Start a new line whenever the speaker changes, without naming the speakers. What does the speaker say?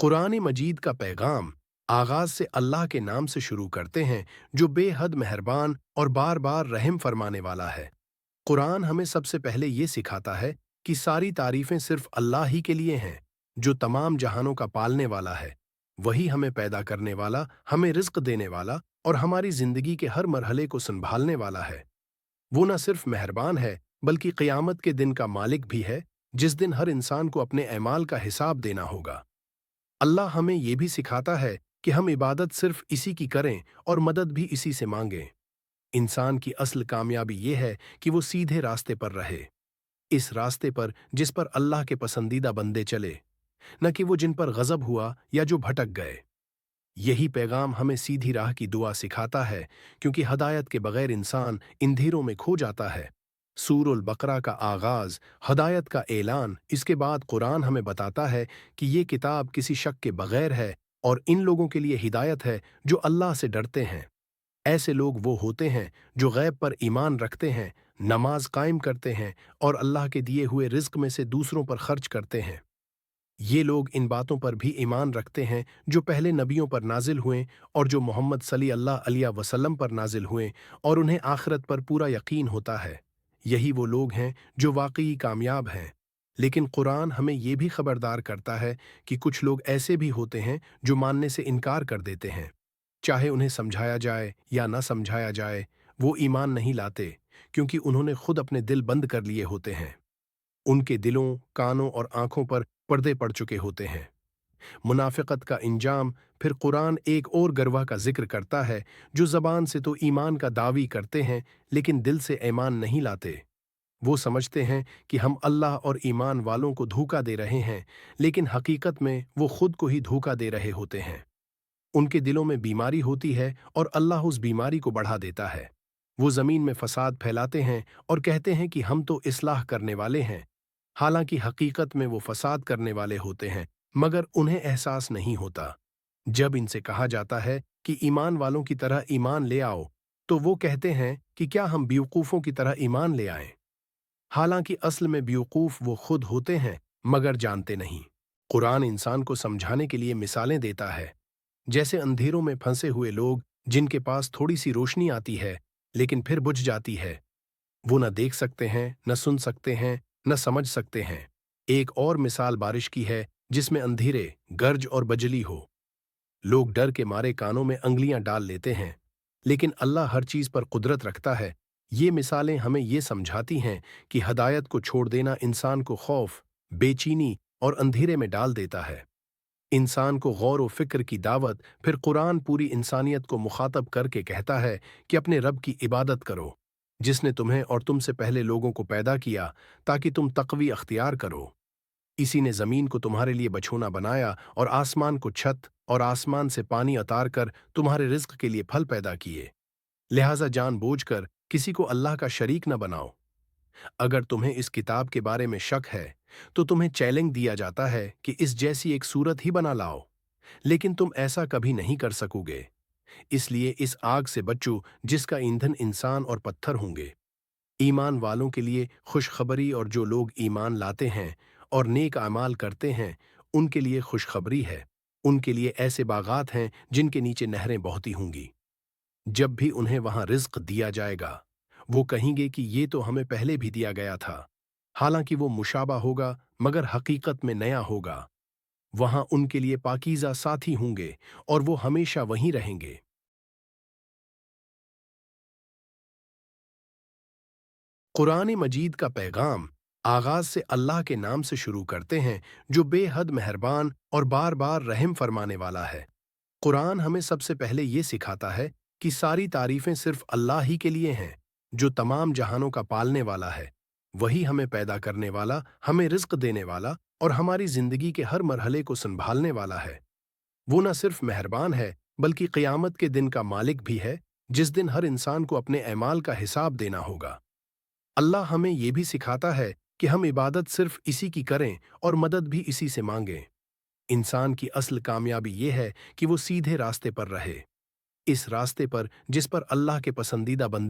कुरान मजीद का पैगाम आगाज से अल्लाह के नाम से शुरू करते हैं जो बेहद मेहरबान और बार बार रहम फरमाने वाला है। कुरान हमें सबसे पहले ये सिखाता है कि सारी तारीफें सिर्फ अल्लाह ही के लिए हैं, जो तमाम जहानों का पालने वाला है। वही हमें पैदा करने वाला, हमें रिज्क देने वाला और हमारी जिंदगी के हर मरहले को संभालने वाला है। वो न सिर्फ मेहरबान है बल्कि क़यामत के दिन का मालिक भी है, जिस दिन हर इंसान को अपने अमाल का हिसाब देना होगा। अल्लाह हमें ये भी सिखाता है कि हम इबादत सिर्फ इसी की करें और मदद भी इसी से मांगें। इंसान की असल कामयाबी ये है कि वो सीधे रास्ते पर रहे, इस रास्ते पर जिस पर अल्लाह के पसंदीदा बंदे चले, न कि वो जिन पर गजब हुआ या जो भटक गए। यही पैगाम हमें सीधी राह की दुआ सिखाता है, क्योंकि हदायत के बगैर इंसान अंधेरों में खो जाता है। सूरह बकरा का आगाज हदायत का ऐलान, इसके बाद कुरान हमें बताता है कि ये किताब किसी शक के बगैर है और इन लोगों के लिए हिदायत है जो अल्लाह से डरते हैं। ऐसे लोग वो होते हैं जो गैब पर ईमान रखते हैं, नमाज कायम करते हैं और अल्लाह के दिए हुए रिज्क में से दूसरों पर खर्च करते हैं। ये लोग इन बातों पर भी ईमान रखते हैं जो पहले नबियों पर नाजिल हुए और जो मोहम्मद सल्लल्लाहु अलैहि वसल्लम पर नाजिल हुए, और उन्हें आखिरत पर पूरा यकीन होता है। यही वो लोग हैं जो वाकई कामयाब हैं। लेकिन कुरान हमें ये भी खबरदार करता है कि कुछ लोग ऐसे भी होते हैं जो मानने से इनकार कर देते हैं। चाहे उन्हें समझाया जाए या न समझाया जाए, वो ईमान नहीं लाते, क्योंकि उन्होंने खुद अपने दिल बंद कर लिए होते हैं। उनके दिलों, कानों और आंखों पर पर्दे पड़ चुके होते हैं। मुनाफिकत का इंजाम फिर कुरान एक और गरवा का जिक्र करता है, जो जबान से तो ईमान का दावी करते हैं लेकिन दिल से ईमान नहीं लाते। वो समझते हैं कि हम अल्लाह और ईमान वालों को धोखा दे रहे हैं, लेकिन हकीकत में वो खुद को ही धोखा दे रहे होते हैं। उनके दिलों में बीमारी होती है और अल्लाह उस बीमारी को बढ़ा देता है। वो जमीन में फसाद फैलाते हैं और कहते हैं कि हम तो इस्लाह करने वाले हैं। हालांकि हकीकत में वो फसाद करने वाले होते हैं, मगर उन्हें एहसास नहीं होता। जब इनसे कहा जाता है कि ईमान वालों की तरह ईमान ले आओ, तो वो कहते हैं कि क्या हम बेवकूफ़ों की तरह ईमान ले आएं। हालांकि असल में बेवकूफ़ वो खुद होते हैं, मगर जानते नहीं। कुरान इंसान को समझाने के लिए मिसालें देता है, जैसे अंधेरों में फंसे हुए लोग जिनके पास थोड़ी सी रोशनी आती है लेकिन फिर बुझ जाती है। वो न देख सकते हैं, न सुन सकते हैं, न समझ सकते हैं। एक और मिसाल बारिश की है, जिसमें अंधेरे, गरज और बजली हो। लोग डर के मारे कानों में अंगलियां डाल लेते हैं, लेकिन अल्लाह हर चीज पर कुदरत रखता है। ये मिसालें हमें ये समझाती हैं कि हदायत को छोड़ देना इंसान को खौफ, बेचैनी और अंधेरे में डाल देता है। इंसान को गौर व फिक्र की दावत फिर कुरान पूरी इंसानियत को मुखातब करके कहता है कि अपने रब की इबादत करो, जिसने तुम्हें और तुमसे पहले लोगों को पैदा किया ताकि तुम तक़वी अख्तियार करो। इसी ने ज़मीन को तुम्हारे लिए बछोना बनाया और आसमान को छत और आसमान से पानी उतार कर तुम्हारे रिज्क के लिए फल पैदा किए। लिहाजा जानबूझकर किसी को अल्लाह का शरीक न बनाओ। अगर तुम्हें इस किताब के बारे में शक है, तो तुम्हें चैलेंज दिया जाता है कि इस जैसी एक सूरत ही बना लाओ, लेकिन तुम ऐसा कभी नहीं कर सकोगे। इसलिए इस आग से बचो जिसका ईंधन इंसान और पत्थर होंगे। ईमान वालों के लिए खुशखबरी, और जो लोग ईमान लाते हैं और नेक अमाल करते हैं, उनके लिए खुशखबरी है। उनके लिए ऐसे बागात हैं जिनके नीचे नहरें बहती होंगी। जब भी उन्हें वहां रिज्क दिया जाएगा, वो कहेंगे कि ये तो हमें पहले भी दिया गया था। हालांकि वो मुशाबा होगा, मगर हकीकत में नया होगा। वहां उनके लिए पाकीज़ा साथी होंगे और वो हमेशा वहीं रहेंगे। कुरान मजीद का पैगाम आगाज से अल्लाह के नाम से शुरू करते हैं, जो बेहद मेहरबान और बार बार रहम फरमाने वाला है। कुरान हमें सबसे पहले ये सिखाता है कि सारी तारीफें सिर्फ अल्लाह ही के लिए हैं, जो तमाम जहानों का पालने वाला है। वही हमें पैदा करने वाला, हमें रिज्क देने वाला और हमारी जिंदगी के हर मरहले को संभालने वाला है। वो न सिर्फ मेहरबान है बल्कि क़यामत के दिन का मालिक भी है, जिस दिन हर इंसान को अपने अमाल का हिसाब देना होगा। अल्लाह हमें ये भी सिखाता है कि हम इबादत सिर्फ इसी की करें और मदद भी इसी से मांगें। इंसान की असल कामयाबी ये है कि वो सीधे रास्ते पर रहे, इस रास्ते पर जिस पर अल्लाह के पसंदीदा बंदे